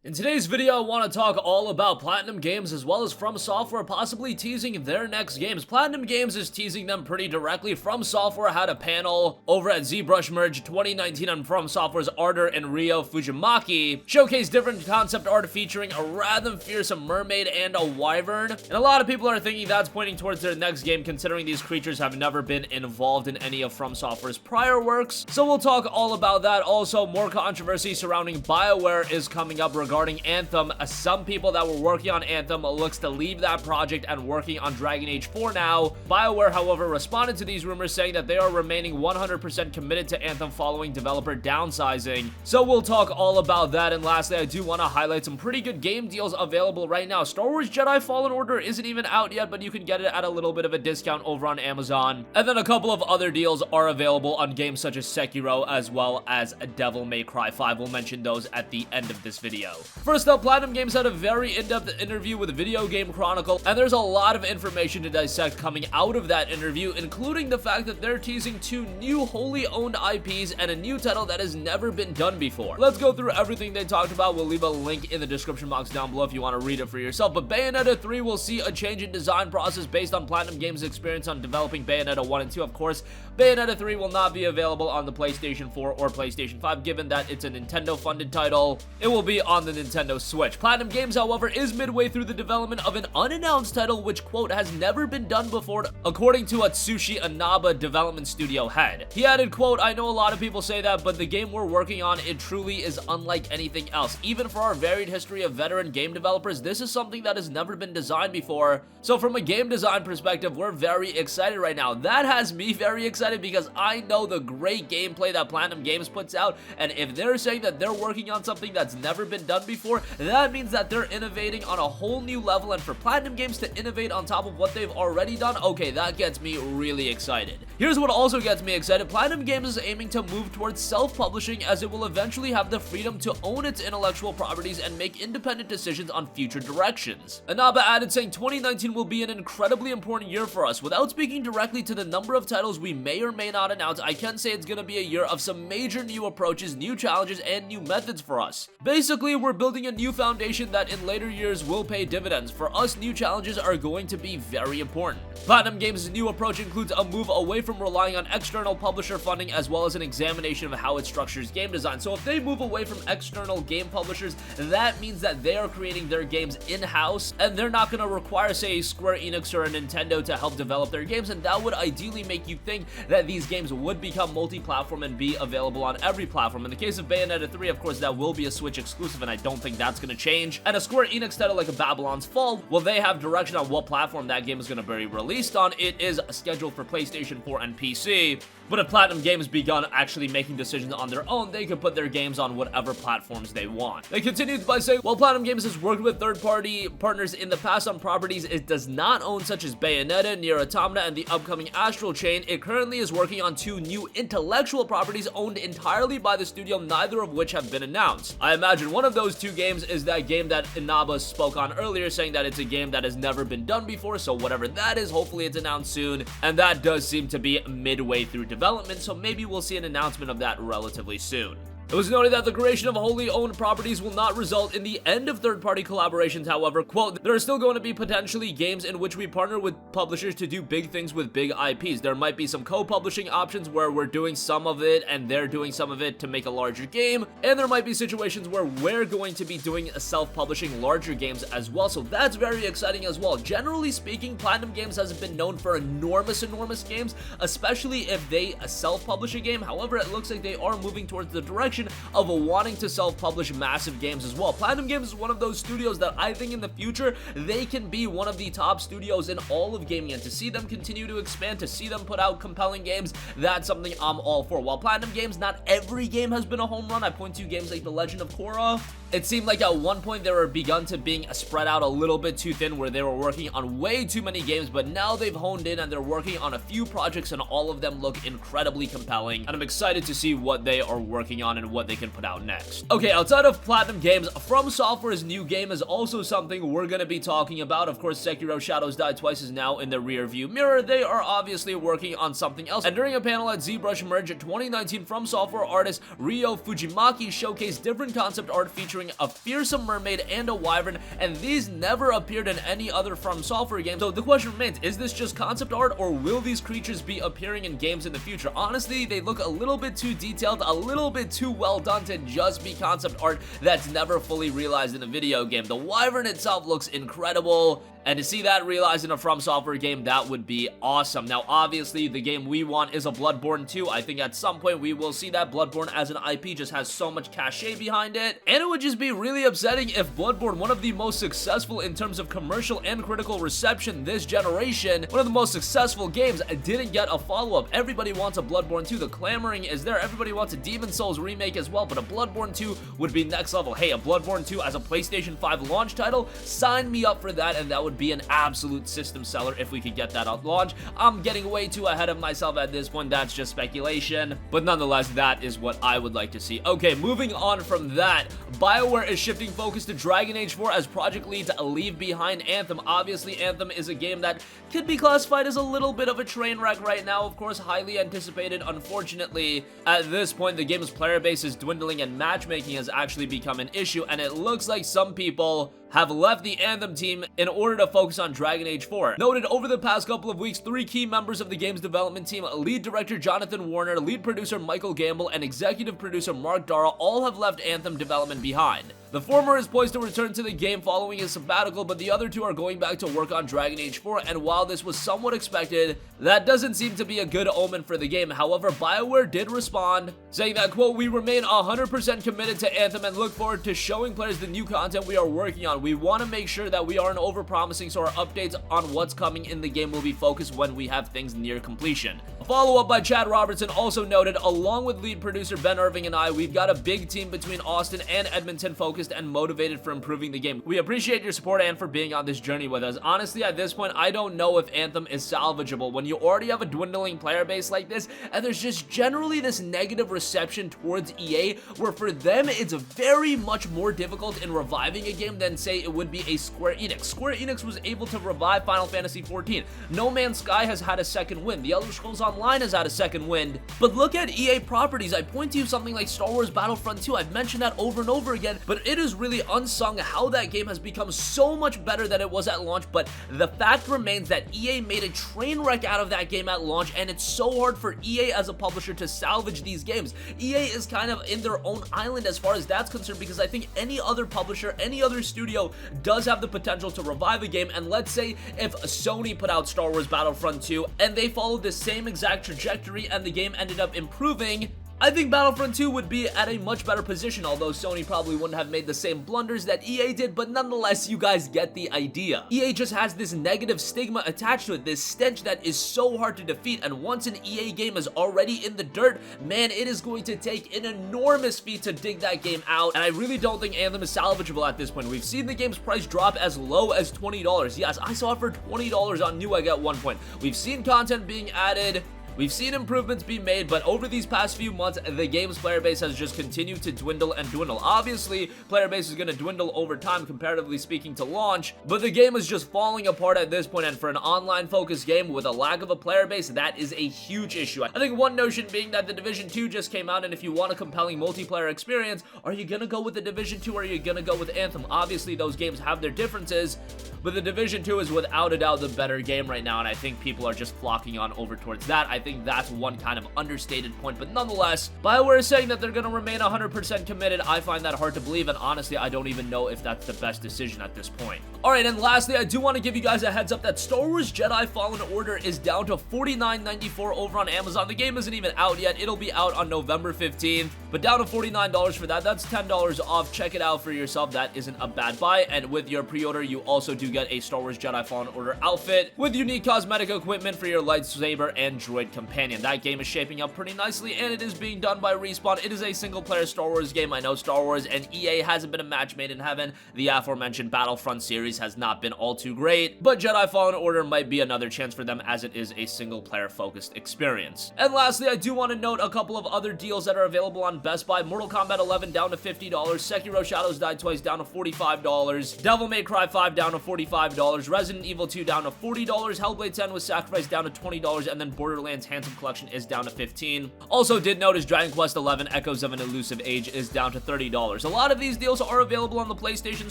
In today's video, I want to talk all about Platinum Games as well as From Software possibly teasing their next games. Platinum Games is teasing them pretty directly. From Software had a panel over at ZBrush Merge 2019 on From Software's Arter and Ryo Fujimaki, showcased different concept art featuring a rather fearsome mermaid and a wyvern. And a lot of people are thinking that's pointing towards their next game, considering these creatures have never been involved in any of From Software's prior works. So we'll talk all about that. Also, more controversy surrounding Bioware is coming up regarding Anthem. Some people that were working on Anthem looks to leave that project and working on Dragon Age 4 now. Bioware, however, responded to these rumors saying that they are remaining 100% committed to Anthem following developer downsizing. So we'll talk all about that. And lastly, I do want to highlight some pretty good game deals available right now. Star Wars Jedi Fallen Order isn't even out yet, but you can get it at a little bit of a discount over on Amazon. And then a couple of other deals are available on games such as Sekiro as well as Devil May Cry 5. We'll mention those at the end of this video. First up, Platinum Games had a very in-depth interview with Video Game Chronicle, and there's a lot of information to dissect coming out of that interview, including the fact that they're teasing two new wholly owned IPs and a new title that has never been done before. Let's go through everything they talked about. We'll leave a link in the description box down below if you want to read it for yourself. But Bayonetta 3 will see a change in design process based on Platinum Games' experience on developing Bayonetta 1 and 2. Of course, Bayonetta 3 will not be available on the PlayStation 4 or PlayStation 5, given that it's a Nintendo-funded title. It will be on the Nintendo Switch. Platinum Games, however, is midway through the development of an unannounced title which, quote, has never been done before, according to Atsushi Inaba, development studio head. He added, quote, I know a lot of people say that, but the game we're working on, it truly is unlike anything else. Even for our varied history of veteran game developers, this is something that has never been designed before. So from a game design perspective, we're very excited right now. That has me very excited because I know the great gameplay that Platinum Games puts out, and if they're saying that they're working on something that's never been done before, that means that they're innovating on a whole new level. And for Platinum Games to innovate on top of what they've already done, okay, that gets me really excited. Here's what also gets me excited. Platinum Games is aiming to move towards self-publishing, as it will eventually have the freedom to own its intellectual properties and make independent decisions on future directions. Inaba added, saying 2019 will be an incredibly important year for us. Without speaking directly to the number of titles we may or may not announce, I can say it's going to be a year of some major new approaches, new challenges, and new methods for us. Basically, we're building a new foundation that in later years will pay dividends. For us, new challenges are going to be very important. Platinum Games' new approach includes a move away from relying on external publisher funding, as well as an examination of how it structures game design. So if they move away from external game publishers, that means that they are creating their games in-house, and they're not going to require, say, a Square Enix or a Nintendo to help develop their games, and that would ideally make you think that these games would become multi-platform and be available on every platform. In the case of Bayonetta 3, of course, that will be a Switch exclusive, and I don't think that's going to change. And a Square Enix title like a Babylon's Fall, well, they have direction on what platform that game is going to be released on. It is scheduled for PlayStation 4 and PC. But if Platinum Games begun actually making decisions on their own, they could put their games on whatever platforms they want. They continued by saying, while Platinum Games has worked with third-party partners in the past on properties it does not own, such as Bayonetta, Nier Automata, and the upcoming Astral Chain, it currently is working on two new intellectual properties owned entirely by the studio, neither of which have been announced. I imagine one of those two games is that game that Inaba spoke on earlier, saying that it's a game that has never been done before, so whatever that is, hopefully it's announced soon, and that does seem to be midway through development, so maybe we'll see an announcement of that relatively soon. It was noted that the creation of wholly owned properties will not result in the end of third-party collaborations. However, quote, there are still going to be potentially games in which we partner with publishers to do big things with big IPs. There might be some co-publishing options where we're doing some of it and they're doing some of it to make a larger game, and there might be situations where we're going to be doing self-publishing larger games as well, so that's very exciting as well. Generally speaking, Platinum Games hasn't been known for enormous games, especially if they self-publish a game. However, it looks like they are moving towards the direction of wanting to self-publish massive games as well. Platinum Games is one of those studios that I think in the future they can be one of the top studios in all of gaming, and to see them continue to expand, to see them put out compelling games, that's something I'm all for. While Platinum Games, not every game has been a home run. I point to games like The Legend of Korra. It seemed like at one point they were begun to being spread out a little bit too thin, where they were working on way too many games, but now they've honed in and they're working on a few projects, and all of them look incredibly compelling, and I'm excited to see what they are working on and what they can put out next. Okay, outside of Platinum Games, From Software's new game is also something we're going to be talking about. Of course, Sekiro Shadows Die Twice is now in the rear view mirror. They are obviously working on something else, and during a panel at ZBrush Merge 2019, From Software artist Ryo Fujimaki showcased different concept art featuring featuring a fearsome mermaid and a wyvern, and these never appeared in any other From Software game. So the question remains, is this just concept art, or will these creatures be appearing in games in the future? Honestly, they look a little bit too detailed, a little bit too well done to just be concept art that's never fully realized in a video game. The wyvern itself looks incredible, and to see that realized in a From Software game, that would be awesome. Now, obviously, the game we want is a Bloodborne 2. I think at some point we will see that. Bloodborne as an IP just has so much cachet behind it, and it would just be really upsetting if Bloodborne, one of the most successful in terms of commercial and critical reception this generation, one of the most successful games, didn't get a follow-up. Everybody wants a Bloodborne 2. The clamoring is there. Everybody wants a Demon Souls remake as well, but a Bloodborne 2 would be next level. Hey, a Bloodborne 2 as a PlayStation 5 launch title? Sign me up for that, and that would be an absolute system seller if we could get that at launch. I'm getting way too ahead of myself at this point. That's just speculation, but nonetheless, that is what I would like to see. Okay, moving on from that, Bioware is shifting focus to Dragon Age 4 as project leads leave behind Anthem. Obviously, Anthem is a game that could be classified as a little bit of a train wreck right now. Of course, highly anticipated. Unfortunately, at this point, the game's player base is dwindling and matchmaking has actually become an issue, and it looks like some people have left the Anthem team in order to focus on Dragon Age 4. Noted over the past couple of weeks, 3 key members of the game's development team, lead director Jonathan Warner, lead producer Michael Gamble, and executive producer Mark Dara, all have left Anthem development behind. The former is poised to return to the game following his sabbatical, but the other 2 are going back to work on Dragon Age 4, and while this was somewhat expected, that doesn't seem to be a good omen for the game. However, Bioware did respond, saying that, quote, "We remain 100% committed to Anthem and look forward to showing players the new content we are working on. We want to make sure that we aren't overpromising, so our updates on what's coming in the game will be focused when we have things near completion." A follow-up by Chad Robertson also noted, "Along with lead producer Ben Irving and I, we've got a big team between Austin and Edmonton focused and motivated for improving the game. We appreciate your support and for being on this journey with us. Honestly, at this point, I don't know if Anthem is salvageable. When you already have a dwindling player base like this, and there's just generally this negative reception towards EA, where for them, it's very much more difficult in reviving a game than, say, it would be a Square Enix. Square Enix was able to revive Final Fantasy XIV. No Man's Sky has had a second wind. The Elder Scrolls Online has had a second wind. But look at EA properties. I point to you something like Star Wars Battlefront 2. I've mentioned that over and over again, but it is really unsung how that game has become so much better than it was at launch. But the fact remains that EA made a train wreck out of that game at launch, and it's so hard for EA as a publisher to salvage these games. EA is kind of in their own island as far as that's concerned, because I think any other publisher, any other studio does have the potential to revive a game. And let's say if Sony put out Star Wars Battlefront 2 and they followed the same exact trajectory and the game ended up improving, I think Battlefront 2 would be at a much better position, although Sony probably wouldn't have made the same blunders that EA did, but nonetheless, you guys get the idea. EA just has this negative stigma attached to it, this stench that is so hard to defeat, and once an EA game is already in the dirt, man, it is going to take an enormous feat to dig that game out, and I really don't think Anthem is salvageable at this point. We've seen the game's price drop as low as $20. Yes, I saw it for $20 on Newegg at one point. We've seen content being added, we've seen improvements be made, but over these past few months, the game's player base has just continued to dwindle and dwindle. Obviously, player base is going to dwindle over time, comparatively speaking to launch, but the game is just falling apart at this point, and for an online-focused game with a lack of a player base, that is a huge issue. I think one notion being that The Division 2 just came out, and if you want a compelling multiplayer experience, are you going to go with The Division 2 or are you going to go with Anthem? Obviously, those games have their differences, but The Division 2 is without a doubt the better game right now, and I think people are just flocking on over towards that. I think that's one kind of understated point, but nonetheless, Bioware is saying that they're going to remain 100% committed. I find that hard to believe, and honestly, I don't even know if that's the best decision at this point. Alright, and lastly, I do want to give you guys a heads up that Star Wars Jedi Fallen Order is down to $49.94 over on Amazon. The game isn't even out yet. It'll be out on November 15th, but down to $49 for that. That's $10 off. Check it out for yourself. That isn't a bad buy, and with your pre-order, you also do get a Star Wars Jedi Fallen Order outfit with unique cosmetic equipment for your lightsaber and droid companion. That game is shaping up pretty nicely, and it is being done by Respawn. It is a single-player Star Wars game. I know Star Wars and EA hasn't been a match made in heaven. The aforementioned Battlefront series has not been all too great, but Jedi Fallen Order might be another chance for them, as it is a single-player focused experience. And lastly, I do want to note a couple of other deals that are available on Best Buy. Mortal Kombat 11 down to $50, Sekiro Shadows Die Twice down to $45, Devil May Cry 5 down to $45, Resident Evil 2 down to $40, Hellblade 10 with Sacrifice down to $20, and then Borderlands Guardians Handsome Collection is down to $15. Also did notice Dragon Quest XI Echoes of an Elusive Age is down to $30. A lot of these deals are available on the PlayStation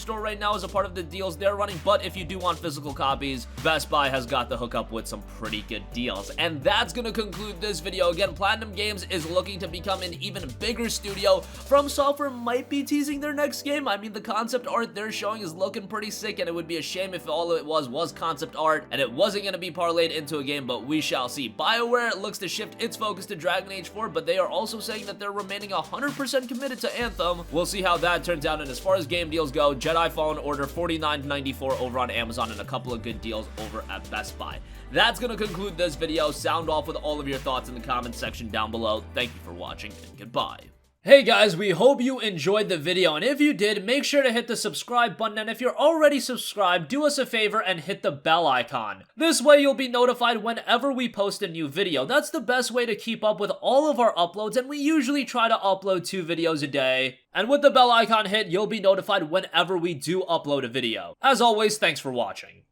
Store right now as a part of the deals they're running, but if you do want physical copies, Best Buy has got the hookup with some pretty good deals. And that's gonna conclude this video. Again, Platinum Games is looking to become an even bigger studio. From Software might be teasing their next game. I mean, the concept art they're showing is looking pretty sick, and it would be a shame if all it was concept art and it wasn't gonna be parlayed into a game, but we shall see. Bioware looks to shift its focus to Dragon Age 4, but they are also saying that they're remaining 100% committed to Anthem. We'll see how that turns out. And as far as game deals go, Jedi Fallen Order $49.94 over on Amazon, and a couple of good deals over at Best Buy. That's gonna conclude this video. Sound off with all of your thoughts in the comments section down below. Thank you for watching, and goodbye. Hey guys, we hope you enjoyed the video, and if you did, make sure to hit the subscribe button, and if you're already subscribed, do us a favor and hit the bell icon. This way you'll be notified whenever we post a new video. That's the best way to keep up with all of our uploads, and we usually try to upload 2 videos a day. And with the bell icon hit, you'll be notified whenever we do upload a video. As always, thanks for watching.